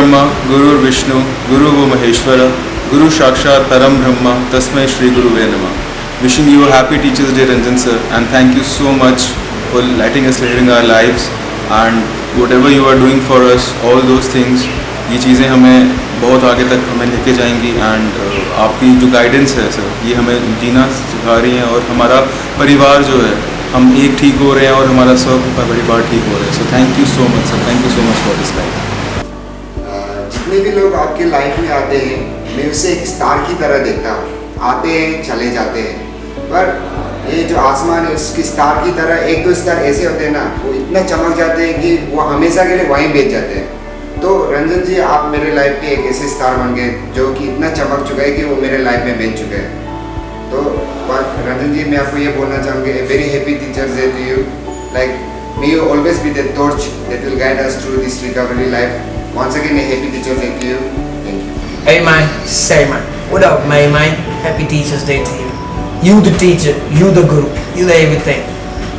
ब्रह्मा गुरुर्विष्णु गुरुर्वो महेश्वर गुरु साक्षात परम ब्रह्मा तस्मै श्री गुरुवे नमः. Wishing you a happy Teachers Day, Ranjan sir, and thank you so much for letting us live in our lives, and whatever you are doing for us, all those things, ये चीज़ें हमें बहुत आगे तक हमें लेके जाएंगी. एंड आपकी जो गाइडेंस है सर, ये हमें जीना सिखा रही हैं, और हमारा परिवार जो है, हम एक ठीक हो रहे हैं और हमारा सब परिवार ठीक हो रहा है. So thank you so much sir, thank you so much for this life. जितने भी लोग आपके लाइफ में आते हैं, मैं उसे एक स्टार की तरह देखता हूँ. आते हैं चले जाते हैं, पर ये जो आसमान है उसकी स्टार की तरह एक दो स्टार ऐसे होते हैं ना, वो इतना चमक जाते हैं कि वो हमेशा के लिए वहीं बेच जाते हैं. तो रंजन जी, आप मेरे लाइफ के एक ऐसे स्टार बन गए जो कि इतना चमक चुका है कि वो मेरे लाइफ में बेच चुके हैं. तो रंजन जी, मैं आपको ये बोलना चाहूँगी, a very happy teachers day to you. Like may you always be the torch that will guide us through this recovery life. Once again, a happy Teachers Day to you. Thank you. Hey man, say man. What up, man? Happy Teachers Day to you. You the teacher, you the guru, you the everything.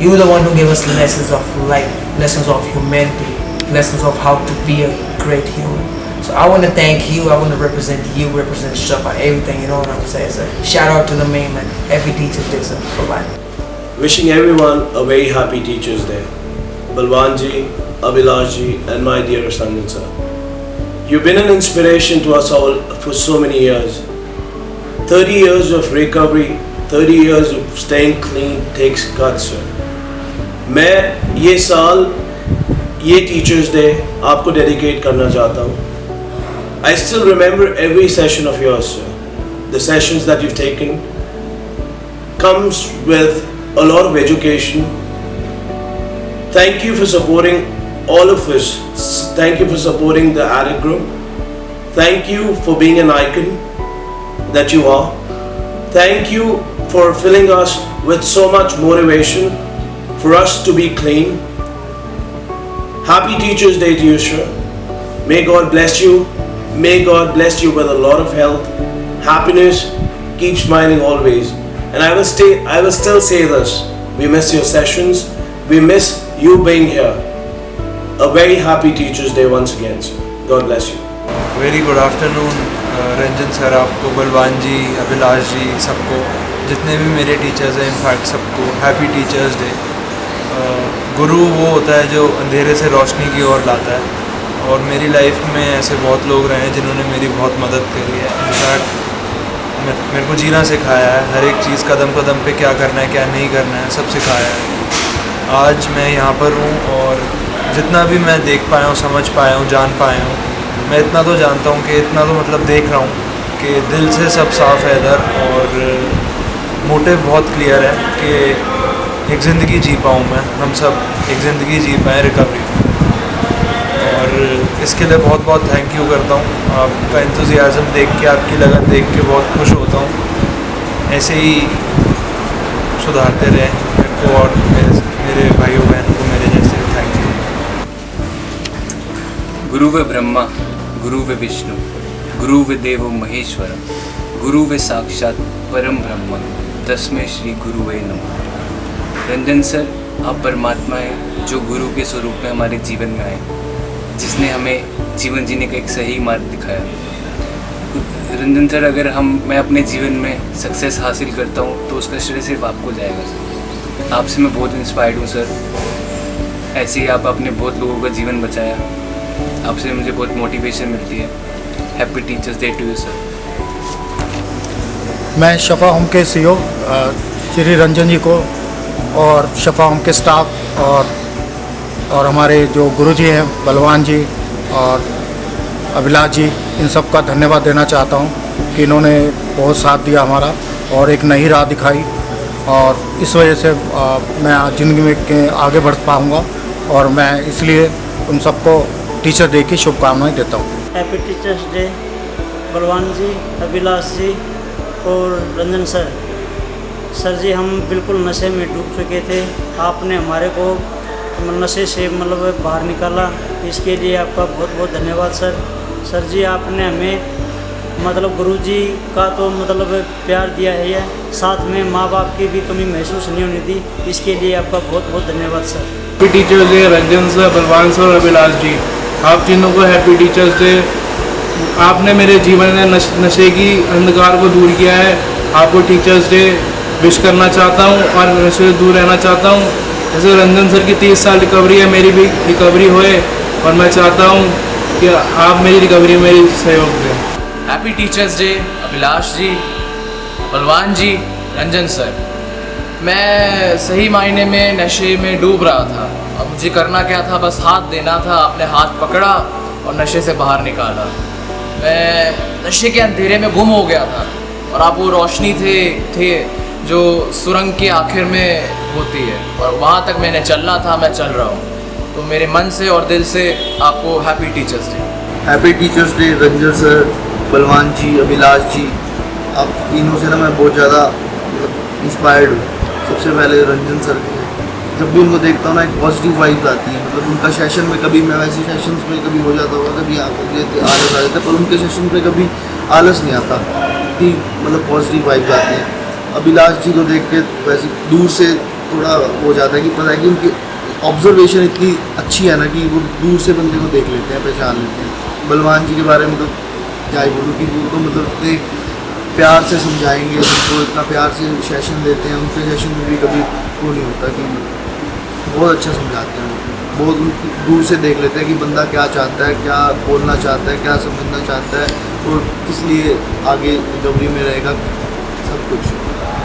You the one who gave us lessons of life, lessons of humanity, lessons of how to be a great human. So I want to thank you. I want to represent you, represent Shafa, everything. You know what I'm saying, sir? Shout out to the main man. Happy Teachers Day, sir. Bye-bye. Wishing everyone a very happy Teachers Day. Balwan ji, Abhilash ji, and my dear Ranjan sir. You've been an inspiration to us all for so many years. 30 years of recovery, 30 years of staying clean takes guts, sir. मैं ये साल, ये Teachers Day आपको dedicate करना चाहता हूँ. I still remember every session of yours, sir. The sessions that you've taken comes with a lot of education. Thank you for supporting all of us. Thank you for supporting the ADDICT group. Thank you for being an icon that you are. Thank you for filling us with so much motivation for us to be clean. Happy Teachers Day to you, sir. May God bless you. May God bless you with a lot of health, happiness. Keep smiling always. And I will still say this. We miss your sessions. We miss you being here. A very happy Teachers Day once again, sir. God bless you. Very good afternoon Ranjan sir, आपको, बलवान जी, अभिलाष जी, सबको, जितने भी मेरे teachers हैं, in fact सबको happy teachers day. गुरु वो होता है जो अंधेरे से रोशनी की ओर लाता है, और मेरी लाइफ में ऐसे बहुत लोग रहे हैं जिन्होंने मेरी बहुत मदद करी है. इनफैक्ट मेरे को जीना सिखाया है, हर एक चीज़ कदम कदम पे क्या करना है क्या नहीं करना है सब सिखाया है. आज मैं यहाँ पर हूँ, और जितना भी मैं देख पाया हूँ, समझ पाया हूँ, जान पाया हूँ, मैं इतना तो जानता हूँ कि इतना तो मतलब देख रहा हूँ कि दिल से सब साफ़ है इधर, और मोटिव बहुत क्लियर है कि एक ज़िंदगी जी पाऊँ मैं, हम सब एक ज़िंदगी जी पाएँ रिकवरी. और इसके लिए बहुत बहुत थैंक यू करता हूँ. आपका एंथुजियाज़म देख के, आपकी लगन देख के बहुत खुश होता हूँ. ऐसे ही सुधारते रहे मेरे को और मेरे भाइयों बहनों को मेरे जैसे. Thank you. गुरु व ब्रह्मा गुरु व विष्णु गुरु व देवो महेश्वर गुरु व साक्षात परम ब्रह्म तस्मै श्री गुरुवे नमः. रंजन सर, आप परमात्मा हैं जो गुरु के स्वरूप में हमारे जीवन में आए, जिसने हमें जीवन जीने का एक सही मार्ग दिखाया. रंजन सर, अगर मैं अपने जीवन में सक्सेस हासिल करता हूँ तो उसका श्रेय सिर्फ आपको जाएगा सर. आपसे मैं बहुत इंस्पायर्ड हूँ सर. ऐसे ही आपने बहुत लोगों का जीवन बचाया. आपसे मुझे बहुत मोटिवेशन मिलती है. Happy teachers day to you sir. मैं शफा होम के CEO श्री रंजन जी को, और शफा होम के स्टाफ, और हमारे जो गुरुजी हैं बलवान जी और अभिलाष जी, इन सब का धन्यवाद देना चाहता हूँ कि इन्होंने बहुत साथ दिया हमारा, और एक नई राह दिखाई, और इस वजह से मैं ज़िंदगी में आगे बढ़ पाऊँगा. और मैं इसलिए उन सबको टीचर डे की शुभकामनाएं देता हूँ. हैप्पी टीचर्स डे बलवान जी, अभिलाष जी और रंजन सर. सर जी, हम बिल्कुल नशे में डूब चुके थे. आपने हमारे को नशे से मतलब बाहर निकाला, इसके लिए आपका बहुत बहुत धन्यवाद सर. सर जी, आपने हमें मतलब गुरुजी का तो मतलब प्यार दिया है, साथ में माँ बाप की भी कमी महसूस नहीं होनी दी. इसके लिए आपका बहुत बहुत धन्यवाद sir. Happy teachers day Ranjan sir, बलवान सर और अभिलाष जी. आप तीनों को हैप्पी टीचर्स डे। आपने मेरे जीवन में नशे की अंधकार को दूर किया है। आपको टीचर्स डे विश करना चाहता हूँ और नशे से दूर रहना चाहता हूँ। जैसे रंजन सर की 30 साल रिकवरी है, मेरी भी रिकवरी होए और मैं चाहता हूँ कि आप मेरी रिकवरी में मेरी सहयोग दें। Happy teachers day Abhilash ji, Balwan जी, रंजन सर। मैं सही मायने में नशे में डूब रहा था। अब मुझे करना क्या था, बस हाथ देना था। आपने हाथ पकड़ा और नशे से बाहर निकाला। मैं नशे के अंधेरे में गुम हो गया था और आप वो रोशनी थे जो सुरंग के आखिर में होती है, और वहाँ तक मैंने चलना था। मैं चल रहा हूँ। तो मेरे मन से और दिल से आपको happy teachers day. Happy teachers day Ranjan sir, Balwan ji, Abhilash जी। आप तीनों से ना मैं बहुत ज़्यादा इंस्पायर्ड हूँ। सबसे पहले रंजन सर के, जब भी उनको देखता हूँ ना एक पॉजिटिव वाइब्स आती है। मतलब उनका सेशन में कभी मैं वैसे सेशंस में कभी हो जाता होगा, कभी आलस आ जाता है, पर उनके सेशन में कभी आलस नहीं आता। इतनी मतलब पॉजिटिव वाइब्स आती हैं। अभिलाष जी को देख के वैसे दूर से थोड़ा हो जाता है कि पता है कि उनकी ऑब्जर्वेशन इतनी अच्छी है ना कि वो दूर से बंदे को देख लेते हैं, पहचान लेते हैं। बलवान जी के बारे में तो क्या ही बोलूँ कि वो तो मतलब इतने प्यार से समझाएंगे, उनको इतना प्यार से सेशन देते हैं। उनके सेशन में भी कभी वो नहीं होता कि बहुत अच्छा समझाते हैं। बहुत उनको दूर से देख लेते हैं कि बंदा क्या चाहता है, क्या बोलना चाहता है, क्या समझना चाहता है और किस लिए आगे रिकवरी में रहेगा, सब कुछ।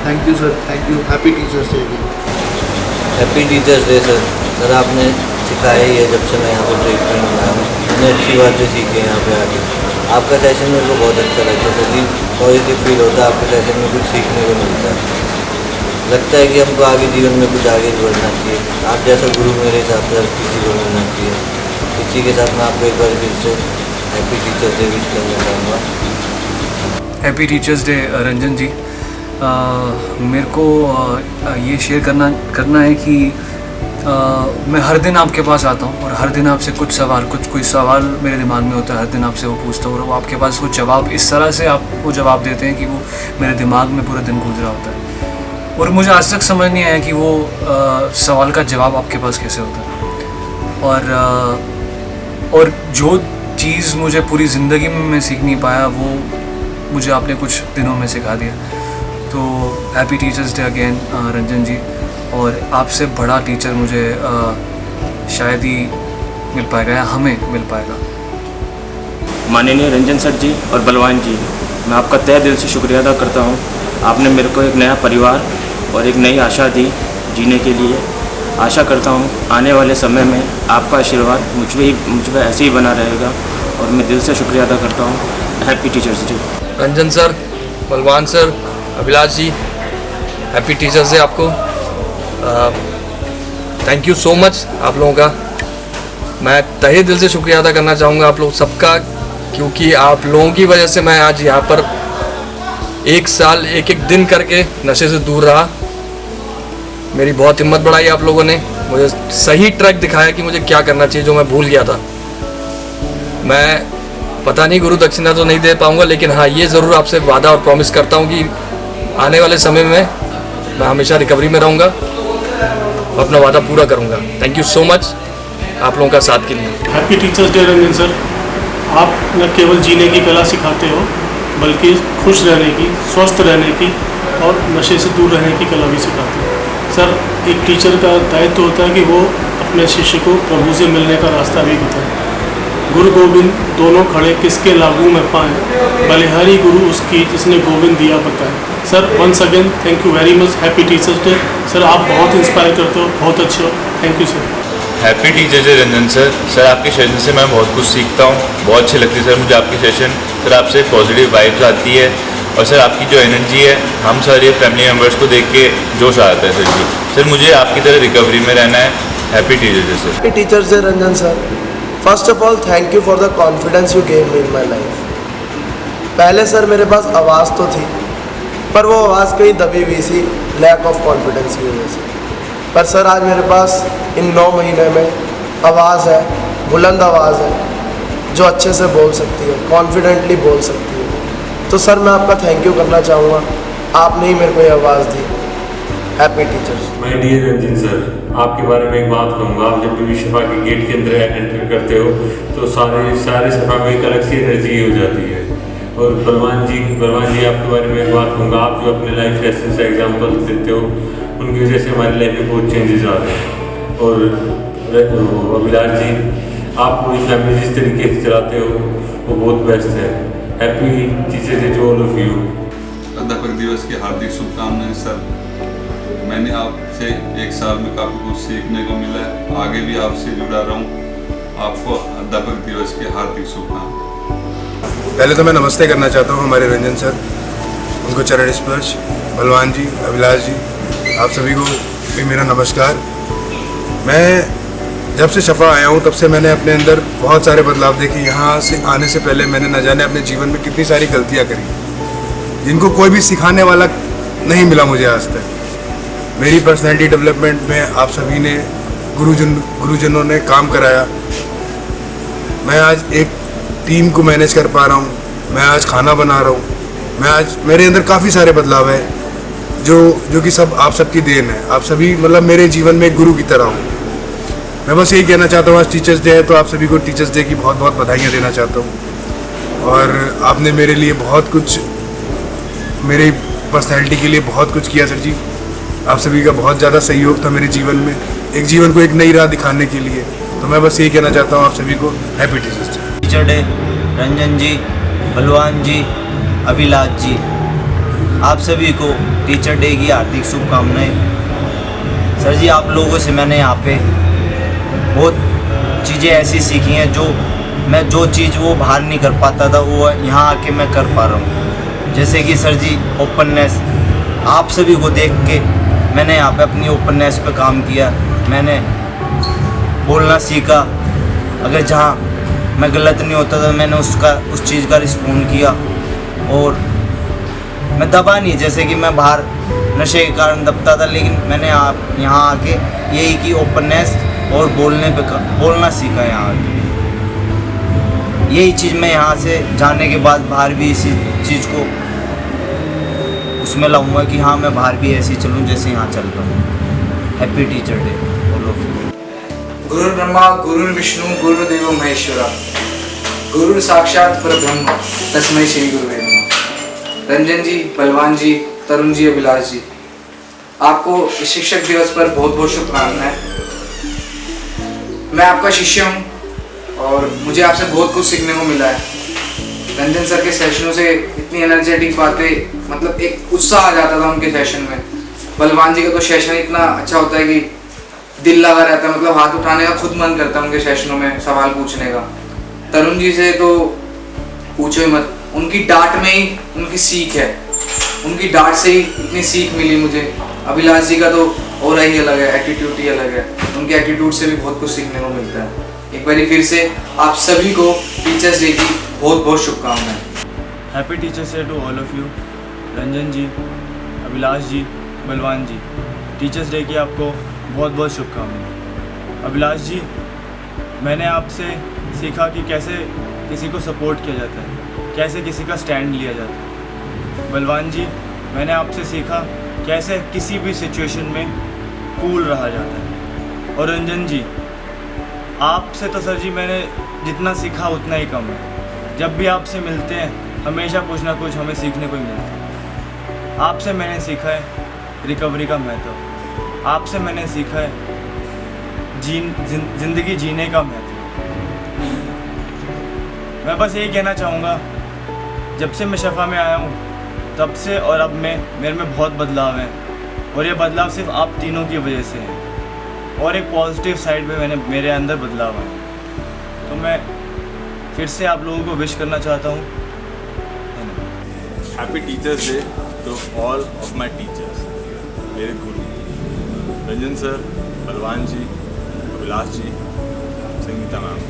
Thank you sir, thank you. Happy teachers day. Happy teachers day sir. Sir आपने सिखाया ही है जब से मैं यहाँ पर ट्रीटमेंट में आया हूँ। मैंने अच्छी बातें सीखी है यहाँ पे आके। आपका सेशन मेरे को बहुत अच्छा लगता है सर जी। पॉजिटिव फील होता है, आपके सेशन में कुछ सीखने को मिलता है। लगता है कि हमको आगे जीवन में कुछ आगे बढ़ना चाहिए। आप जैसा गुरु मेरे हिसाब से हर किसी को मिलना चाहिए। इसी के साथ मैं आपको एक बार फिर से हैप्पी टीचर्स डे विश करना चाहूँगा। हैप्पी टीचर्स डे रंजन जी। मेरे को ये शेयर करना है कि मैं हर दिन आपके पास आता हूँ और हर दिन आपसे कोई सवाल मेरे दिमाग में होता है। हर दिन आपसे वो पूछता हूँ और वो आपके पास वो जवाब इस तरह से आप वो जवाब देते हैं कि वो मेरे दिमाग में पूरा दिन गूंज रहा होता है। और मुझे आज तक समझ नहीं आया कि वो सवाल का जवाब आपके पास कैसे होता है। और जो चीज़ मुझे पूरी ज़िंदगी में मैं सीख नहीं पाया, वो मुझे आपने कुछ दिनों में सिखा दिया। तो happy teachers day again Ranjan ji. और आपसे बड़ा टीचर मुझे शायद ही मिल पाएगा या हमें मिल पाएगा। माननीय रंजन सर जी और बलवान जी, मैं आपका तहे दिल से शुक्रिया अदा करता हूँ। आपने मेरे को एक नया परिवार और एक नई आशा दी जीने के लिए। आशा करता हूँ आने वाले समय में आपका आशीर्वाद मुझ पर ऐसे ही बना रहेगा और मैं दिल से शुक्रिया अदा करता हूँ। Happy teachers day. Ranjan sir, बलवान सर, अभिलाष जी, हैप्पी टीचर्स डे आपको। थैंक यू सो मच आप लोगों का। मैं तहे दिल से शुक्रिया अदा करना चाहूँगा आप लोग सबका, क्योंकि आप लोगों की वजह से मैं आज यहाँ पर एक साल एक दिन करके नशे से दूर रहा। मेरी बहुत हिम्मत बढ़ाई आप लोगों ने, मुझे सही ट्रैक दिखाया कि मुझे क्या करना चाहिए जो मैं भूल गया था। मैं पता नहीं गुरु दक्षिणा तो नहीं दे पाऊँगा, लेकिन हाँ ये ज़रूर आपसे वादा और प्रॉमिस करता हूँ कि आने वाले समय में मैं हमेशा रिकवरी में रहूँगा, अपना वादा पूरा करूँगा। थैंक यू सो मच आप लोगों का साथ के लिए। Happy teachers day Ranjan sir. आप न केवल जीने की कला सिखाते हो, बल्कि खुश रहने की, स्वस्थ रहने की और नशे से दूर रहने की कला भी सिखाते हो। सर, एक टीचर का दायित्व होता है कि वो अपने शिष्य को प्रभु से मिलने का रास्ता भी बताए। गुरु गोविंद दोनों खड़े किसके लागू में पाएँ, बलिहारी गुरु उसकी जिसने गोविंद दिया बताए। Sir, once again thank you very much. Happy teachers day. Sir, आप बहुत इंस्पायर करते हो, बहुत अच्छे हो। Thank you sir. Happy teachers day Ranjan sir. Sir, आपके सेशन से मैं बहुत कुछ सीखता हूँ, बहुत अच्छी लगती है सर मुझे आपकी सेशन। सर, आपसे पॉजिटिव वाइब्स आती है और सर आपकी जो एनर्जी है, हम सारे फैमिली मेम्बर्स को देख के जोश आ जाता है सर जी। सर, मुझे आपकी तरह रिकवरी में रहना है। Happy teachers day sir. Happy teachers day Ranjan sir. First of all thank you for the confidence you gave me in my life. पहले सर मेरे पास आवाज़ तो थी, पर वो आवाज़ कहीं दबी हुई सी लैक ऑफ कॉन्फिडेंस की वजह से। पर सर आज मेरे पास इन 9 महीने में आवाज़ है, बुलंद आवाज़ है, जो अच्छे से बोल सकती है, कॉन्फिडेंटली बोल सकती है। तो सर मैं आपका थैंक यू करना चाहूँगा, आपने ही मेरे को ये आवाज़ दी। Happy teachers. My dear Ranjan sir, आपके बारे में एक बात कहूँगा। आप जब भी शिफा के गेट के अंदर एंटर करते हो तो सारे शिफा में एक अलग सी एनर्जी हो जाती है। और बलवान जी आपके बारे में एक बात कहूँगा। आप जो अपने लाइफ लेसन से एग्जाम्पल देते हो, उनकी वजह से हमारी लाइफ में बहुत चेंजेस आ रहे हैं। और अभिलाष जी, आप पूरी फैमिली जिस तरीके से चलाते हो वो बहुत बेस्ट है। Happy teachers day to all of you. अध्यापक दिवस की हार्दिक शुभकामनाएं सर। मैंने आपसे एक साल में काफ़ी कुछ सीखने को मिला है, आगे भी आपसे जुड़ा रहूं। आपको अध्यापक दिवस की हार्दिक शुभकामनाएं। पहले तो मैं नमस्ते करना चाहता हूं हमारे रंजन सर, उनको चरण स्पर्श। बलवान जी, अभिलाष जी, आप सभी को भी मेरा नमस्कार। मैं जब से शफा आया हूं तब से मैंने अपने अंदर बहुत सारे बदलाव देखे। यहाँ से आने से पहले मैंने न जाने अपने जीवन में कितनी सारी गलतियाँ करी, जिनको कोई भी सिखाने वाला नहीं मिला मुझे आज तक। मेरी पर्सनैलिटी डेवलपमेंट में आप सभी ने, गुरुजनों ने काम कराया। मैं आज एक टीम को मैनेज कर पा रहा हूँ, मैं आज खाना बना रहा हूँ, मैं आज मेरे अंदर काफ़ी सारे बदलाव है जो कि सब आप सबकी देन है। आप सभी मतलब मेरे जीवन में एक गुरु की तरह हो। मैं बस यही कहना चाहता हूँ, आज टीचर्स डे है तो आप सभी को टीचर्स डे की बहुत बहुत बधाइयाँ देना चाहता हूँ। और आपने मेरे लिए बहुत कुछ, मेरी पर्सनैलिटी के लिए बहुत कुछ किया सर जी। आप सभी का बहुत ज़्यादा सहयोग था मेरे जीवन में, एक जीवन को एक नई राह दिखाने के लिए। तो मैं बस यही कहना चाहता हूँ आप सभी को happy teachers day. Teacher day Ranjan ji, Balwan ji, Abhilash जी, आप सभी को टीचर डे की हार्दिक शुभकामनाएं। सर जी, आप लोगों से मैंने यहाँ पे बहुत चीज़ें ऐसी सीखी हैं जो चीज़ वो बाहर नहीं कर पाता था, वो यहाँ आके मैं कर पा रहा हूँ। जैसे कि सर जी, ओपननेस, आप सभी को देख के मैंने यहाँ पे अपनी ओपननेस पे काम किया। मैंने बोलना सीखा, अगर जहाँ मैं गलत नहीं होता था मैंने उस चीज़ का रिस्पॉन्ड किया। और मैं दबा नहीं, जैसे कि मैं बाहर नशे के कारण दबता था, लेकिन मैंने यहाँ आके यही की ओपननेस और बोलना सीखा। यहाँ आके यही चीज़ मैं यहाँ से जाने के बाद बाहर भी इसी चीज़ को उसमें लाऊंगा कि हाँ, मैं बाहर भी ऐसे ही चलूँ जैसे यहाँ चल रहा हूँ। Happy teacher day all of you. गुरु ब्रह्मा गुरु विष्णु गुरुदेव महेश्वरा, गुरु साक्षात परब्रह्म तस्मै श्री गुरुवे नमः। रंजन जी, बलवान जी, तरुण जी, अभिलाष जी, आपको इस शिक्षक दिवस पर बहुत बहुत शुभकामनाएं। मैं आपका शिष्य हूँ और मुझे आपसे बहुत कुछ सीखने को मिला है। रंजन सर के सेशनों से इतनी एनर्जेटिक बातें, मतलब एक उत्साह आ जाता था उनके सेशन में। बलवान जी का तो सेशन इतना अच्छा होता है कि दिल लगा रहता है, मतलब हाथ उठाने का खुद मन करता है उनके सेशनों में सवाल पूछने का। तरुण जी से तो पूछो ही मत, उनकी डांट में ही उनकी सीख है, उनकी डांट से ही इतनी सीख मिली मुझे। अभिलाष जी का तो और ही अलग है, एटीट्यूड ही अलग है, उनके एटीट्यूड से भी बहुत कुछ सीखने को मिलता है। एक बार फिर से आप सभी को टीचर्स डे की बहुत बहुत शुभकामनाएं। Happy teachers day to all of you. Ranjan ji, Abhilash ji, Balwan ji, teachers day की आपको बहुत बहुत शुभकामनाएं। अभिलाष जी, मैंने आपसे सीखा कि कैसे किसी को सपोर्ट किया जाता है, कैसे किसी का स्टैंड लिया जाता है। बलवान जी, मैंने आपसे सीखा कैसे किसी भी सिचुएशन में कूल रहा जाता है। और रंजन जी, आपसे तो सर जी मैंने जितना सीखा उतना ही कम है। जब भी आपसे मिलते हैं हमेशा कुछ ना कुछ हमें सीखने को ही मिलता है। आपसे मैंने सीखा है रिकवरी का महत्व, आपसे मैंने सीखा है जिंदगी जीने का महत्व। मैं बस यही कहना चाहूँगा, जब से मैं शफा में आया हूँ तब से और अब मेरे में बहुत बदलाव है, और ये बदलाव सिर्फ आप तीनों की वजह से है, और एक पॉजिटिव साइड पे मेरे अंदर बदलाव है। तो मैं फिर से आप लोगों को विश करना चाहता हूँ। Happy teachers day to all of my teachers, मेरे गुरु रंजन सर, बलवान जी, अभिलाष जी, संगीता मैम।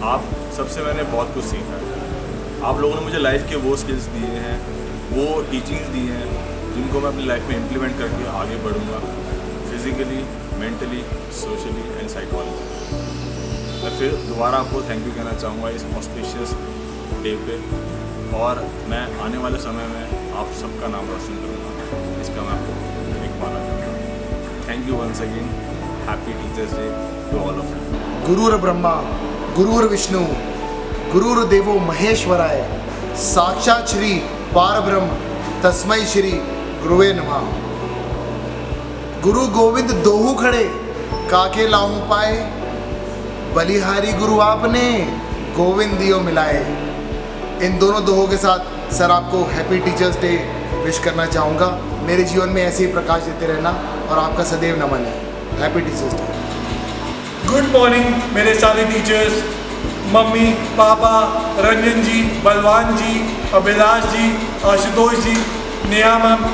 आप सबसे मैंने बहुत कुछ सीखा है। आप लोगों ने मुझे लाइफ के वो स्किल्स दिए हैं, वो टीचिंग्स दी हैं जिनको मैं अपनी लाइफ में इम्प्लीमेंट करके आगे बढ़ूँगा, physically, mentally, socially and psychology. मैं फिर दोबारा आपको थैंक यू कहना चाहूँगा इस ऑस्पिशियस डे पे, और मैं आने वाले समय में आप सबका नाम रोशन करूँगा, इसका मैं आपको एक माना जाता है। Thank you once again, happy teachers day to all of you. गुरुर् ब्रह्मा गुरुर्विष्णु गुरुर्देवो महेश्वराय साक्षात श्री पारब्रह्म तस्मै श्री गुरुवे नमः। गुरु गोविंद दोहू खड़े काके लाऊं पाए, बलिहारी गुरु आपने गोविंद दियो मिलाए। इन दोनों दोहों के साथ सर आपको हैप्पी टीचर्स डे विश करना चाहूँगा। मेरे जीवन में ऐसे ही प्रकाश देते रहना और आपका सदैव नमन है। Happy teachers day. Good morning मेरे सारे टीचर्स, मम्मी, पापा, रंजन जी, बलवान जी, अभिलाष जी, आशुतोष जी, नेहा मैम।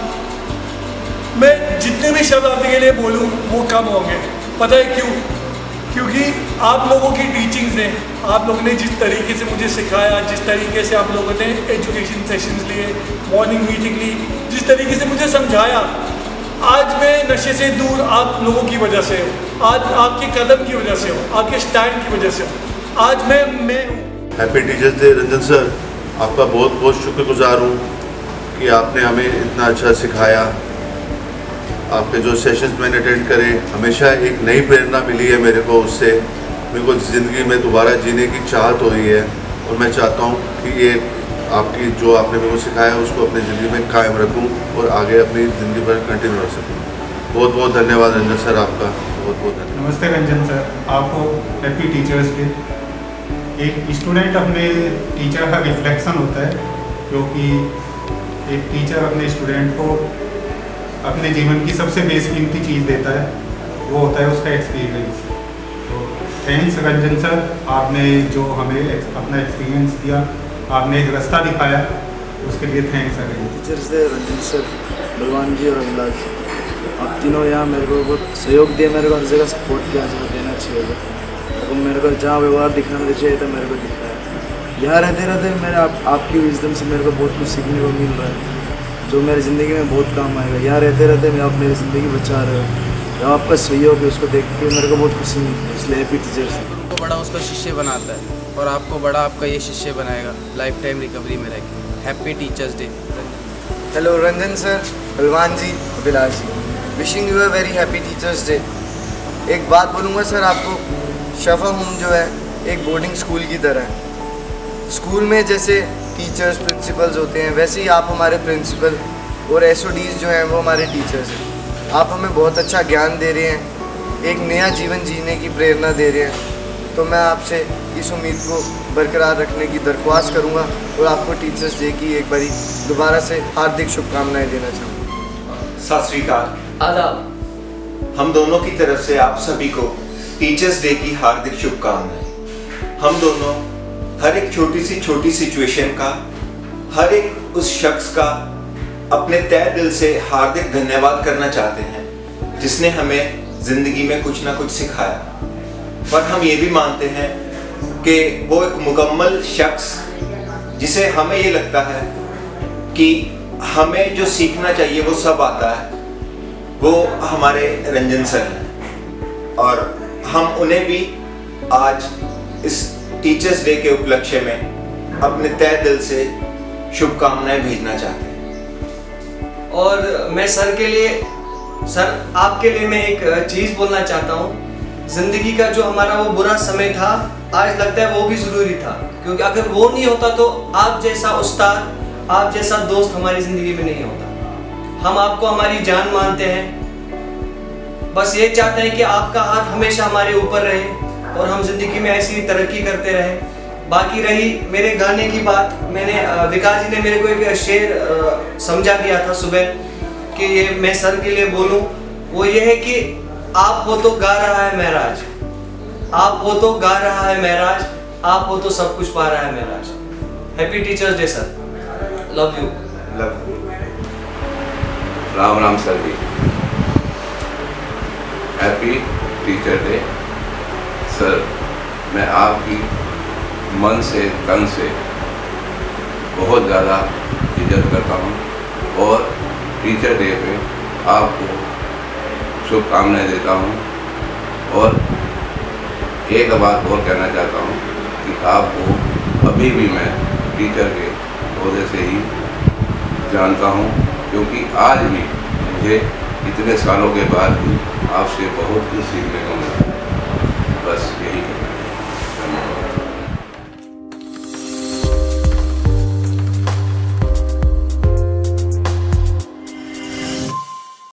मैं जितने भी शब्द आपके लिए बोलूँ वो कम होंगे। पता है क्यों? क्योंकि आप लोगों की टीचिंग्स ने, आप लोगों ने जिस तरीके से मुझे सिखाया, जिस तरीके से आप लोगों ने एजुकेशन सेशंस लिए, मॉर्निंग मीटिंग ली, जिस तरीके से मुझे समझाया, आज मैं नशे से दूर आप लोगों की वजह से हूँ। आज आपके कदम की वजह से हूँ, आपके स्टैंड की वजह से हूँ। आज मैं हूँ। Happy teachers day Ranjan sir, आपका बहुत बहुत शुक्रगुजार हूँ कि आपने हमें इतना अच्छा सिखाया। आपके जो सेशंस मैंने अटेंड करे, हमेशा एक नई प्रेरणा मिली है मेरे को। उससे मेरे को ज़िंदगी में दोबारा जीने की चाहत हो रही है और मैं चाहता हूँ कि ये आपकी जो आपने मेरे को सिखाया उसको अपनी ज़िंदगी में कायम रखूँ और आगे अपनी ज़िंदगी भर कंटिन्यू रख सकूँ। बहुत बहुत धन्यवाद रंजन सर, आपका बहुत बहुत धन्यवाद। नमस्ते रंजन सर, आपको हैप्पी टीचर्स डे। एक स्टूडेंट अपने टीचर का रिफ्लेक्शन होता है, क्योंकि एक टीचर अपने स्टूडेंट को अपने जीवन की सबसे बेशकीमती चीज़ देता है, वो होता है उसका एक्सपीरियंस। तो थैंक्स रंजन सर, आपने जो हमें अपना एक्सपीरियंस दिया, आपने एक रास्ता दिखाया, उसके लिए thanks sir. Teachers day Ranjan sir, Balwan जी और अभिलाष जी, आप तीनों यहाँ मेरे को बहुत सहयोग दिया, मेरे को हर जगह सपोर्ट किया, जगह देना चाहिए था। तो मेरे को जहाँ व्यवहार दिखाना चाहिए था मेरे को दिखाया। यहाँ रहते रहते मेरे आपकी विजडम से मेरे को बहुत कुछ सीखने को मिल रहा है, जो मेरी ज़िंदगी में बहुत काम आएगा। यहाँ रहते रहते आप मेरी ज़िंदगी बचा रहे हो, जो आपका सहयोग है उसको देख के मेरे को बहुत खुशी मिलती है। इसलिए हैप्पी टीचर्स। गुरु को बड़ा उसका शिष्य बनाता है और आपको बड़ा आपका ये शिष्य बनाएगा लाइफ टाइम रिकवरी में रह के। Happy teachers day. Hello Ranjan sir, Balwan ji, Abhilash ji, wishing you a very happy teachers day. एक बात बोलूँगा सर आपको, शफा होम जो है एक बोर्डिंग स्कूल की तरह है। स्कूल में जैसे टीचर्स प्रिंसिपल्स होते हैं, वैसे ही आप हमारे प्रिंसिपल और एसओडीज जो हैं वो हमारे टीचर्स हैं। आप हमें बहुत अच्छा ज्ञान दे रहे हैं, एक नया जीवन जीने की प्रेरणा दे रहे हैं। तो मैं आपसे इस उम्मीद को बरकरार रखने की दरख्वास्त करूंगा और आपको टीचर्स डे की एक बारी दोबारा से हार्दिक शुभकामनाएं देना चाहूँगा। सत श्री अकाल, आदाब। हम दोनों की तरफ से आप सभी को टीचर्स डे की हार्दिक शुभकामनाएं। हम दोनों हर एक छोटी सी सिचुएशन का, हर एक उस शख्स का अपने तहे दिल से हार्दिक धन्यवाद करना चाहते हैं जिसने हमें ज़िंदगी में कुछ ना कुछ सिखाया। पर हम ये भी मानते हैं कि वो एक मुकम्मल शख्स जिसे हमें ये लगता है कि हमें जो सीखना चाहिए वो सब आता है, वो हमारे रंजन सर हैं। और हम उन्हें भी आज इस टीचर्स डे के उपलक्ष्य में अपने तहे दिल से शुभकामनाएं भेजना चाहते हैं। और मैं सर के लिए, सर आपके लिए मैं एक चीज़ बोलना चाहता हूँ। ज़िंदगी का जो हमारा वो बुरा समय था, आज लगता है वो भी ज़रूरी था, क्योंकि अगर वो नहीं होता तो आप जैसा उस्ताद, आप जैसा दोस्त हमारी ज़िंदगी में नहीं होता। हम आपको हमारी जान मानते हैं, बस ये चाहते हैं कि आपका हाथ हमेशा हमारे ऊपर रहे और हम ज़िंदगी में ऐसी तरक्की करते रहें। बाकी रही मेरे गाने की बात, मैंने विकास जी ने मेरे को एक शेर समझा दिया था सुबह कि ये मैं सर के लिए बोलूं। वो ये है कि आप हो तो गा रहा है महराज, आप हो तो गा रहा है महराज, आप हो तो सब कुछ पा रहा है महराज। Happy teachers day sir, love you. Love you. Ram Ram sir ji, happy teacher day. Sir मैं आपकी मन से तन से बहुत ज़्यादा इज्जत करता हूँ और टीचर डे पे आपको शुभकामनाएं देता हूँ। और एक बात और कहना चाहता हूँ कि आपको अभी भी मैं टीचर के ओहदे से ही जानता हूँ, क्योंकि आज भी मुझे इतने सालों के बाद भी आपसे बहुत कुछ सीखने को मिला। बस यही है।